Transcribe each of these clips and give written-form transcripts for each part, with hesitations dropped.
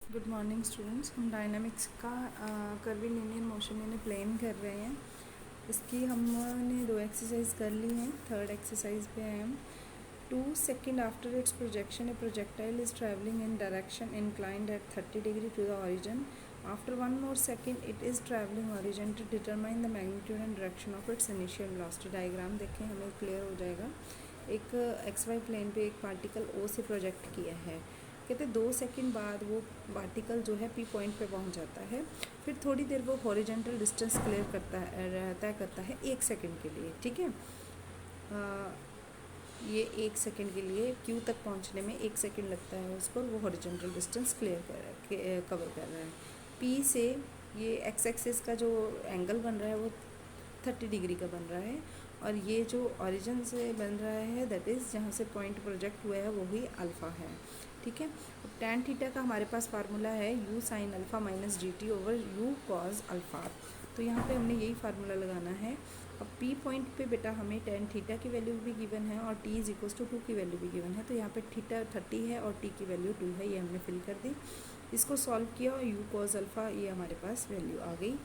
Good morning students. हम dynamics का curvilinear motion यानी प्लेन कर रहे हैं। इसकी हमने 2 एक्सरसाइज कर ली हैं। थर्ड एक्सरसाइज पे आए हम। 2 seconds after its projection, a projectile is traveling in direction inclined at 30 degree to the origin. After 1 more second, it is traveling origin. To determine the magnitude and direction of its initial velocity. Diagram देखें, हमें clear हो जाएगा। एक XY plane पे एक particle O से project किया है। कहते 2 सेकंड बाद वो पार्टिकल जो है P पॉइंट पे पहुंच जाता है। फिर थोड़ी देर वो हॉरिजॉन्टल डिस्टेंस क्लियर करता है, तय करता है 1 सेकंड के लिए। ठीक है, ये 1 सेकंड के लिए Q तक पहुंचने में 1 सेकंड लगता है उसको। वो हॉरिजॉन्टल डिस्टेंस कवर कर रहा है। P से ये एक्स एक्सिस का जो एंगल बन रहा है वो 30 डिग्री का बन रहा है, और ये जो ओरिजिन से बन रहा है दैट इज़ जहाँ से पॉइंट प्रोजेक्ट हुआ है वो ही अल्फ़ा है। ठीक है, अब टैन थीटा का हमारे पास फार्मूला है u sine alpha minus G T over u cos alpha. तो यहाँ पे हमने यही फार्मूला लगाना है। अब p पॉइंट पे बेटा हमें टैन थीटा की वैल्यू भी गिवन है और t इज इक्वल्स टू 2 की वैल्यू भी गिवन है। तो यहाँ पे थीटा 30 है और t की वैल्यू 2 है, ये हमने फिल कर दी। इसको सॉल्व किया और u कॉज अल्फ़ा ये हमारे पास वैल्यू आ गई।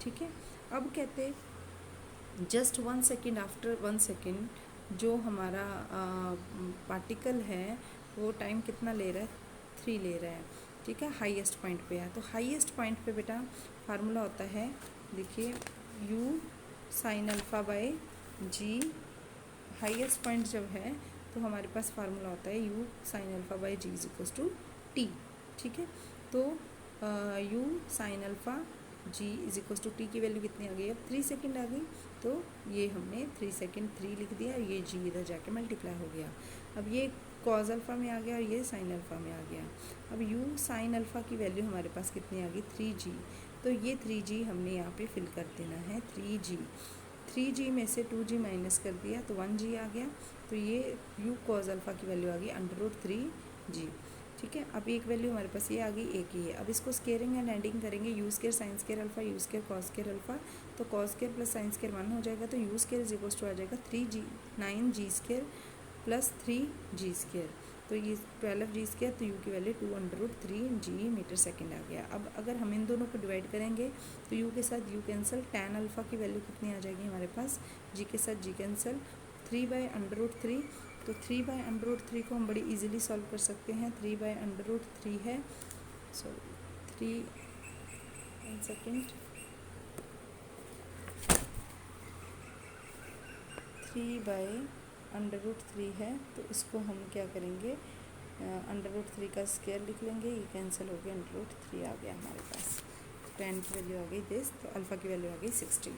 ठीक है, अब कहते जस्ट 1 सेकेंड आफ्टर 1 सेकेंड जो हमारा पार्टिकल है वो टाइम कितना ले रहा है, 3 ले रहा है। ठीक है, हाईएस्ट पॉइंट पे है। तो हाईएस्ट पॉइंट पे बेटा फार्मूला होता है, देखिए u sine alpha by G. Highest point जब है तो हमारे पास फार्मूला होता है u sine alpha by G is equals to T. ठीक है, तो u sine alpha G is equals to T की वैल्यू कितनी आ गई, अब 3 सेकेंड आ गई। तो ये हमने 3 सेकेंड 3 लिख दिया, ये जी इधर जाके मल्टीप्लाई हो गया। अब ये कॉज अल्फ़ा में आ गया और ये साइन अल्फ़ा में आ गया। अब u साइन अल्फ़ा की वैल्यू हमारे पास कितनी आ गई, 3g। तो ये 3g हमने यहाँ पे फिल कर देना है। 3g में से 2g माइनस कर दिया तो 1g आ गया। तो ये u कॉज अल्फ़ा की वैल्यू आ गई √3g। ठीक है, अब एक वैल्यू हमारे पास ये आ गई, एक ही है। अब इसको स्केयरिंग एंड एडिंग करेंगे, u square sine square alpha u square cos square alpha. तो cos square plus sine square 1 हो जाएगा। तो u square is equals to आ जाएगा 9g square plus 3g square. तो ये 12g स्केयर, तो u की वैल्यू 2√3g मीटर सेकेंड आ गया। अब अगर हम इन दोनों को डिवाइड करेंगे तो u के साथ u कैंसिल, टैन अल्फ़ा की वैल्यू कितनी आ जाएगी हमारे पास, g के साथ g कैंसिल, 3/√3। तो 3/√3 को हम बड़ी इजीली सॉल्व कर सकते हैं। 3/√3 है, सॉरी 1 सेकेंड, 3/√3 है। तो इसको हम क्या करेंगे, √3 का स्क्वायर लिख लेंगे, ये कैंसिल हो गया, √3 आ गया हमारे पास। 10 की वैल्यू आ गई दिस, तो अल्फ़ा की वैल्यू आ गई 60।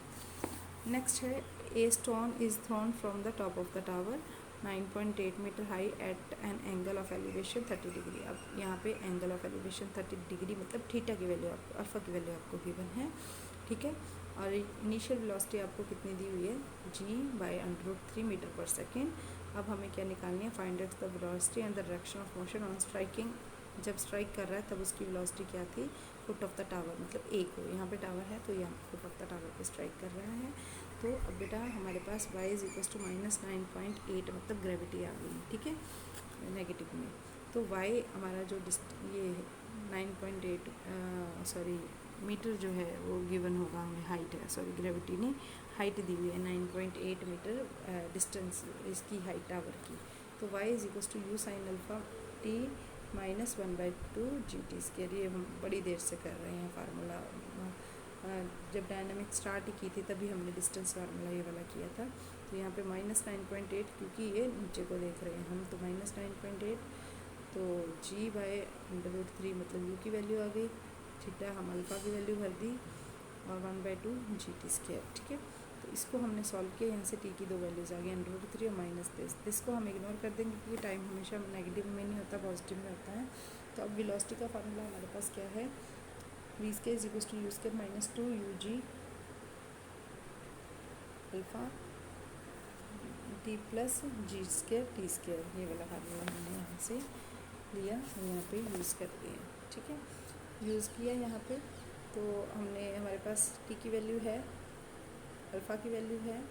नेक्स्ट है, a stone is thrown from the top of the tower 9.8 metre high at an angle of elevation 30 degree. अब यहाँ पे एंगल ऑफ एलिवेशन 30 डिग्री मतलब थीटा की वैल्यू आपको, अल्फ़ा की वैल्यू आपको गिवन है। ठीक है, और इनिशियल वेलोसिटी आपको कितनी दी हुई है, g/√3 मीटर पर सेकेंड। अब हमें क्या निकालनी है, find out the velocity and the direction of motion on striking. जब स्ट्राइक कर रहा है तब उसकी वेलोसिटी क्या थी, फुट ऑफ द टावर, मतलब ए को, यहाँ पे टावर है तो यहाँ फुट ऑफ द टावर पे स्ट्राइक कर रहा है। तो अब बेटा हमारे पास y इज इक्वल्स टू -9.8 मतलब ग्रेविटी आ गई। ठीक है, नेगेटिव में। तो y हमारा जो ये 9.8 सॉरी मीटर जो है वो गिवन होगा हमें, हाइट है, सॉरी ग्रेविटी ने हाइट दी हुई है 9.8 मीटर डिस्टेंस इसकी हाइट टावर की। तो y is equals to u sine alpha t -1/2 g/t square. ये हम बड़ी देर से कर रहे हैं फार्मूला, जब डायनामिक स्टार्ट ही की थी तभी हमने डिस्टेंस फार्मूला ये वाला किया था। तो यहाँ पे -9.8 क्योंकि ये नीचे को देख रहे हैं हम, तो -9.8, तो g/√3 मतलब u की वैल्यू आ गई, थीटा हम अल्फ़ा की वैल्यू भर दी और 1/2 g/t स्क्वायर। ठीक है, तो इसको हमने सॉल्व किया, यहाँ से t की 2 वैल्यूज़ आ गई, √3 और -this को हम इग्नोर कर देंगे क्योंकि टाइम हमेशा नेगेटिव में नहीं होता, पॉजिटिव में होता है। तो अब वेलोसिटी का फार्मूला हमारे पास क्या है, v square is equals to u square -2 u g alpha t plus G square T square. ये वाला फार्मूला हमने यहाँ से लिया और यहाँ पे यूज़ कर दिया। ठीक है, यूज़ किया यहाँ पे, तो हमने हमारे पास t की वैल्यू है, अल्फ़ा की वैल्यू है,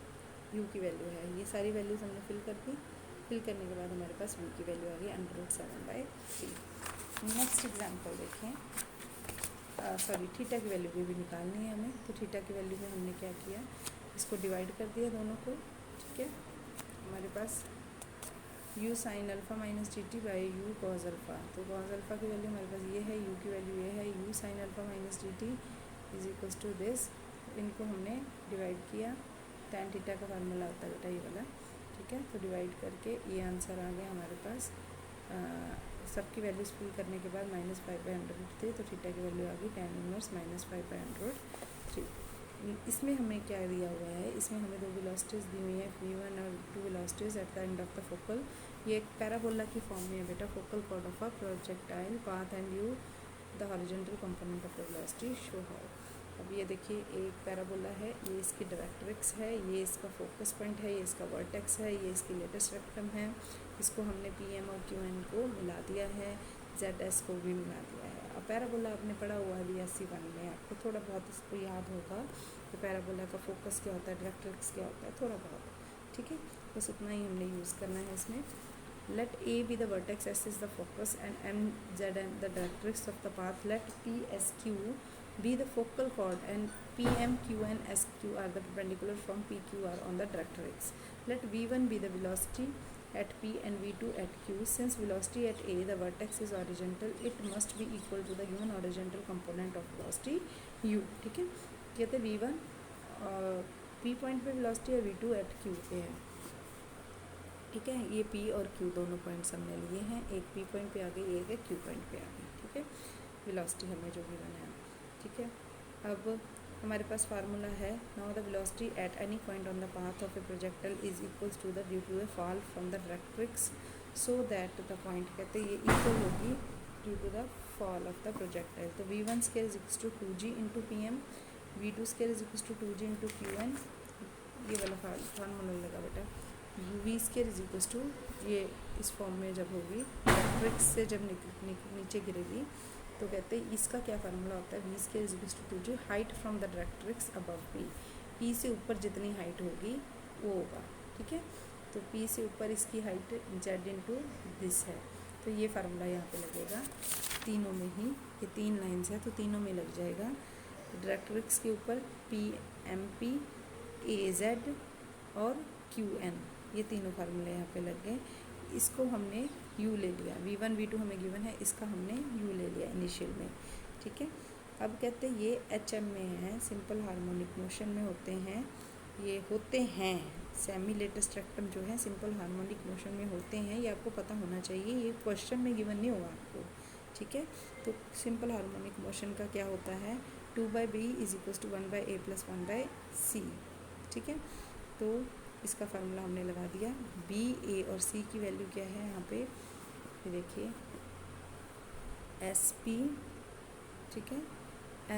u की वैल्यू है, ये सारी वैल्यूज़ हमने फिल कर दी। फिल करने के बाद हमारे पास v की वैल्यू आ गई √7/3। नेक्स्ट एग्जाम्पल देखें। सॉरी थीटा की वैल्यू भी निकालनी है हमें। तो थीटा की वैल्यू में हमने क्या किया, इसको डिवाइड कर दिया दोनों को, ठीक है। हमारे पास u sine alpha minus G T by you cos alpha. तो कॉज अल्फ़ा की वैल्यू हमारे पास ये है, u की वैल्यू ये है, u sine alpha minus G T is equals to this. इनको हमने डिवाइड किया, टैन थीटा का फार्मूला होता है बेटा ये वाला, ठीक है। तो डिवाइड करके ये आंसर आ गया हमारे पास। सबकी वैल्यूज फिल करने के बाद -5/100 थे, तो थीटा की वैल्यू आ गई tan इनवर्स -5/100। इसमें हमें क्या दिया हुआ है, इसमें हमें दो वेलोसिटीज़ दी हुई है, v1 और 2 velocities at the end of the focal. ये एक पैराबोला की फॉर्म में है बेटा, focal cord of a projectile path and you the horizontal component of the velocity show how. अब ये देखिए एक पैराबोला है, ये इसकी डायरेक्ट्रिक्स है, ये इसका फोकस पॉइंट है, ये इसका वर्टेक्स है, ये इसकी लेटेस्ट रेक्टम है। इसको हमने पी एम और क्यू एन को मिला दिया है, जेड एस को भी मिला दिया है। अब पैराबोला आपने पढ़ा हुआ है BSc 1 में, आपको थोड़ा बहुत इसको याद होगा कि पैराबोला का फोकस क्या होता है, डायरेक्ट्रिक्स क्या होता है, थोड़ा बहुत, ठीक है। बस उतना ही हमने यूज़ करना है इसमें। Let A be the vertex, S is the focus, and MZ and the directrix of the path. Let PSQ be the focal chord, and PM, Q, and SQ are the perpendicular from PQR on the directrix. Let V1 be the velocity at P and V2 at Q. Since velocity at A, the vertex is horizontal, it must be equal to the given horizontal component of velocity U. ठीक है, कहते V1 P point पे velocity है, V2 at Q पे है, ठीक है। ये P और Q दोनों पॉइंट्स हमने लिए हैं, एक P पॉइंट पे आ गई, एक है Q पॉइंट पे आ गई, ठीक है। वेलोसिटी हमें जो भी बनाया, ठीक है। अब हमारे पास फार्मूला है, now the velocity at any point on the path of a projectile is equals to the due to the fall from the directrix so that the point, कहते हैं ये इक्वल होगी due to the fall of the projectile. तो V1 square is equals to 2G into PM, V2 square is equals to 2G into QN। ये वाला formula लगा बेटा, V square is equals to, ये इस फॉर्म में जब होगी डायरेक्ट्रिक्स से जब नीचे गिरेगी, तो कहते हैं इसका क्या फार्मूला होता है, V square is equals to 2G height from the directrix above P से ऊपर जितनी हाइट होगी वो होगा, ठीक है। तो P से ऊपर इसकी हाइट Z इंटू दिस है, तो ये फार्मूला यहाँ पे लगेगा तीनों में ही, ये 3 लाइन्स है तो तीनों में लग जाएगा। डायरेक्ट्रिक्स के ऊपर PMP, AZ और QN, ये तीनों फार्मूले यहाँ पे लग गए। इसको हमने U ले लिया, V1 V2 हमें गिवन है, इसका हमने U ले लिया इनिशियल में, ठीक है। अब कहते हैं ये HM में है, सिंपल हार्मोनिक मोशन में होते हैं, ये होते हैं सेमी लेटेस्ट रेक्टम जो है सिंपल हार्मोनिक मोशन में होते हैं, ये आपको पता होना चाहिए, ये क्वेश्चन में गिवन नहीं होगा आपको, ठीक है। तो सिंपल हार्मोनिक मोशन का क्या होता है, 2/B is equals to 1/A plus 1/C, ठीक है। तो इसका फार्मूला हमने लगा दिया। B, A और C की वैल्यू क्या है यहाँ पे, ये देखिए SP, ठीक है,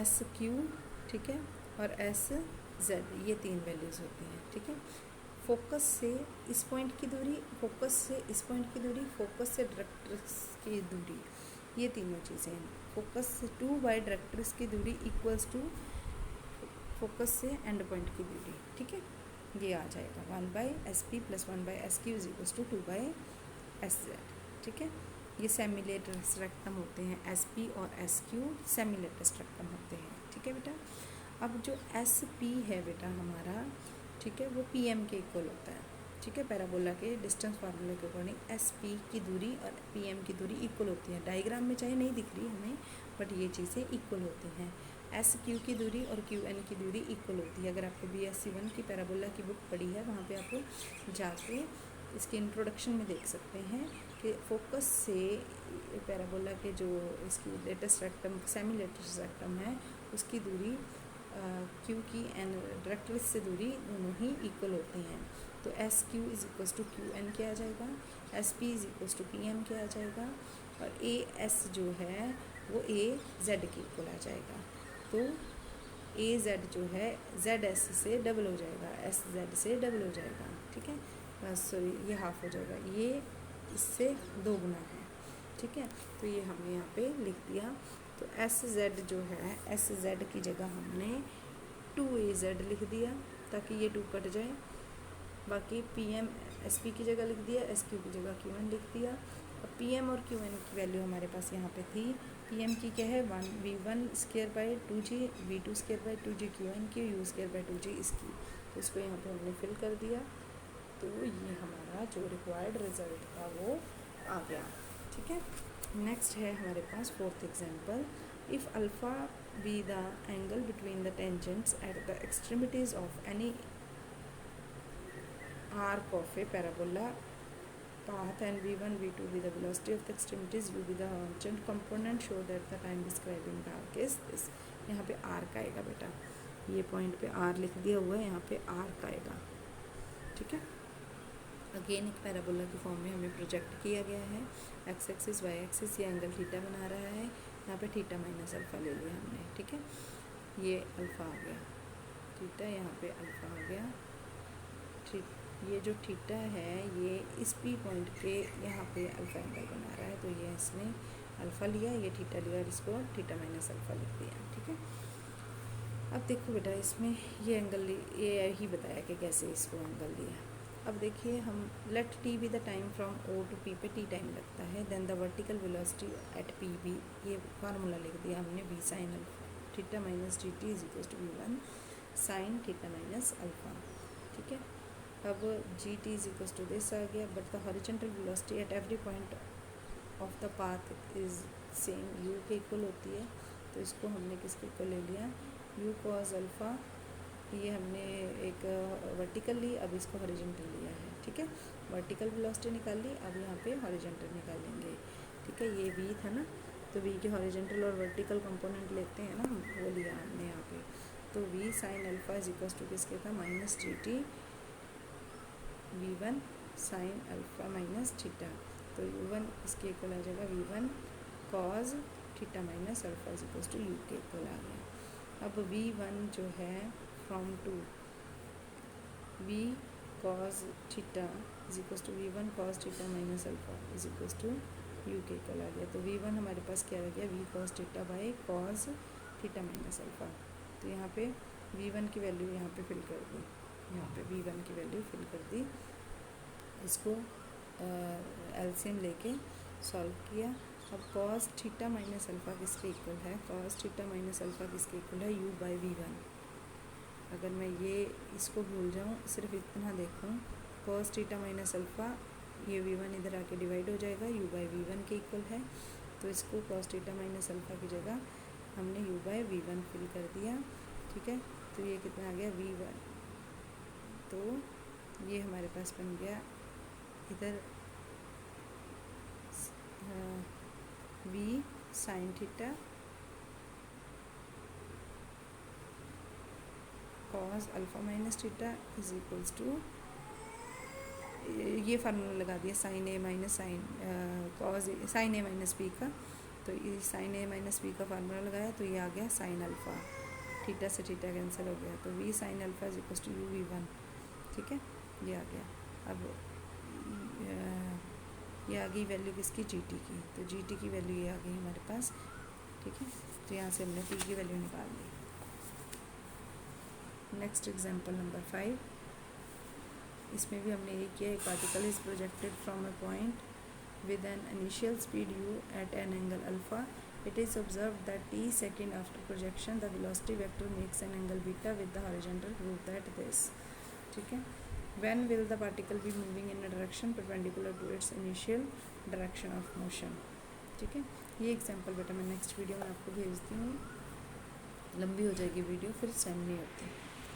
SQ, ठीक है, और SZ, ये 3 वैल्यूज़ होती हैं, ठीक है। फोकस से इस पॉइंट की दूरी, फोकस से इस पॉइंट की दूरी, फोकस से डायरेक्ट्रिक्स की दूरी, ये तीनों चीज़ें हैं। फोकस से 2 बाई डायरेक्ट्रिक्स की दूरी इक्वल्स टू फोकस से एंड पॉइंट की दूरी, ठीक है। ये आ जाएगा 1/SP plus 1/SQ is equals to 2/SZ, ठीक है। ये सेमी लेटेस्ट रेक्टम होते हैं, SP और SQ सेमी लेटेस्ट रेक्टम होते हैं, ठीक है बेटा। अब जो SP है बेटा हमारा, ठीक है, वो PM के इक्वल होता है, ठीक है। पैराबोला के डिस्टेंस फार्मूले के अकॉर्डिंग SP की दूरी और PM की दूरी इक्वल होती है। डायग्राम में चाहे नहीं दिख रही हमें, बट ये चीज़ें इक्वल होती हैं। SQ की दूरी और QN की दूरी इक्वल होती है। अगर आपको BSc 1 की पैराबोला की बुक पढ़ी है, वहाँ पे आप जाके इसके इंट्रोडक्शन में देख सकते हैं कि फोकस से पैराबोला के जो इसकी latus rectum, semi latus rectum है, उसकी दूरी Q की एंड डायरेक्ट्रिक्स से दूरी दोनों ही इक्वल होती हैं। तो SQ is equals to QN क्या आ जाएगा, SP is equals to PM क्या आ जाएगा, और AS जो है वो AZ के इक्वल आ जाएगा। तो AZ जो है ZS से डबल हो जाएगा, SZ से डबल हो जाएगा, ठीक है। सॉरी, ये हाफ हो जाएगा, ये इससे 2 गुना है, ठीक है। तो ये हमने यहाँ पे लिख दिया। तो SZ जो है, SZ की जगह हमने 2AZ लिख दिया ताकि ये 2 कट जाए। बाकी PM SP की जगह लिख दिया, SQ की जगह QN लिख दिया। अब PM और QN की वैल्यू हमारे पास यहाँ पे थी पी एम की क्या है 1v1 square by 2g, v2 square by 2g Q N Q, U square by 2g इसकी। तो इसको यहाँ पे हमने फिल कर दिया, तो ये हमारा जो रिक्वायर्ड रिजल्ट था वो आ गया। ठीक है, नेक्स्ट है हमारे पास fourth example. If alpha be the angle between the tangents at the extremities of any arc of a parabola path and v1 v2 be the velocity of the extremities, u be the tangent component, show that the time describing the arc is this। यहाँ पे arc आएगा बेटा, ये point पे are लिख दिया हुआ है, यहाँ पे आर्क आएगा। ठीक है, अगेन एक पैराबोला के फॉर्म में हमें प्रोजेक्ट किया गया है, एक्स एक्सिस वाई एक्सिस, ये एंगल थीटा बना रहा है, यहाँ पे थीटा माइनस अल्फ़ा ले लिया हमने। ठीक है, ये अल्फ़ा आ गया, थीटा यहाँ पे अल्फ़ा आ गया। ठीक, ये जो थीटा है ये इस पी पॉइंट के यहाँ पे अल्फ़ा एंगल बना रहा है, तो ये इसने अल्फ़ा लिया, ये थीटा लिया और इसको थीटा माइनस अल्फ़ा लिख दिया। ठीक है, अब देखो बेटा इसमें ये एंगल ये ही बताया कि कैसे इसको एंगल लिया। अब देखिए हम let t be the time from O to P पे टी टाइम लगता है, then the vertical velocity at P be, ये फार्मूला लिख दिया हमने, b sine alpha theta minus t t is equal to we one sine theta minus alpha. ठीक है, अब g T is equal to this आ गया, but the horizontal velocity at every point of the path is same, you के equal होती है, तो इसको हमने किसके इक्वल ले लिया, यू कॉस अल्फ़ा, ये हमने एक वर्टिकल ली, अब इसको हॉरिजॉन्टल लिया है। ठीक है, वर्टिकल वेलोसिटी निकाल ली, अब यहाँ पे हॉरिजॉन्टल निकालेंगे। ठीक है, ये वी था ना, तो वी के हॉरिजॉन्टल और वर्टिकल कंपोनेंट लेते हैं ना, वो लिया हमने यहाँ पे, तो V sine alpha is equal to किसके था, minus G T V one sine alpha minus theta, तो यू वन इसके इक्वल आ जाएगा V one cos theta minus alpha is equal to U के इक्वल आ गया। अब वी वन जो है from to V cos theta is equal to we one cos theta minus alpha is equal to U के equal आ गया, तो वी वन हमारे पास क्या आ गया, V cos theta by cos theta minus alpha. तो यहाँ पे वी वन की वैल्यू यहाँ पे फिल कर दी, यहाँ पे वी वन की वैल्यू फिल कर दी, इसको एलसीएम लेके सॉल्व किया। अब कॉस थीटा माइनस अल्फ़ा किसके इक्वल है, कॉस थीटा माइनस अल्फ़ा किसके इक्वल है, यू बाई वी वन। अगर मैं ये इसको भूल जाऊँ, सिर्फ इतना देखूँ, कॉस थीटा माइनस अल्फ़ा, ये वी वन इधर आके डिवाइड हो जाएगा, यू बाई वी वन के इक्वल है, तो इसको कॉस थीटा माइनस अल्फ़ा की जगह हमने U by V one fill कर दिया। ठीक है, तो ये कितना आ गया वी वन, तो ये हमारे पास बन गया इधर V sine theta cos alpha minus theta is equals to, ये फार्मूला लगा दिया sine A minus sine cos sine A minus B का, तो ये साइन ए माइनस बी का फार्मूला लगाया, तो ये आ गया साइन अल्फ़ा, थीटा से थीटा कैंसिल हो गया, तो V sine alpha is equals to U V one. ठीक है, ये आ गया। अब ये आ गई वैल्यू किसकी, जी टी की, तो जी टी की वैल्यू ये आ गई हमारे पास। ठीक है, तो यहाँ से हमने पी की वैल्यू निकाल ली। नेक्स्ट एग्जांपल नंबर 5, इसमें भी हमने ये किया, एक particle is projected from a point with an initial speed u at an angle alpha. It is observed that t second after projection the velocity vector makes an angle beta with the horizontal prove that this. ठीक है, when will the particle be moving in a direction perpendicular to its initial direction of motion। ठीक है, ये example बेटा मैं next video में आपको भेजती हूँ, लंबी हो जाएगी वीडियो फिर सेंड नहीं होती।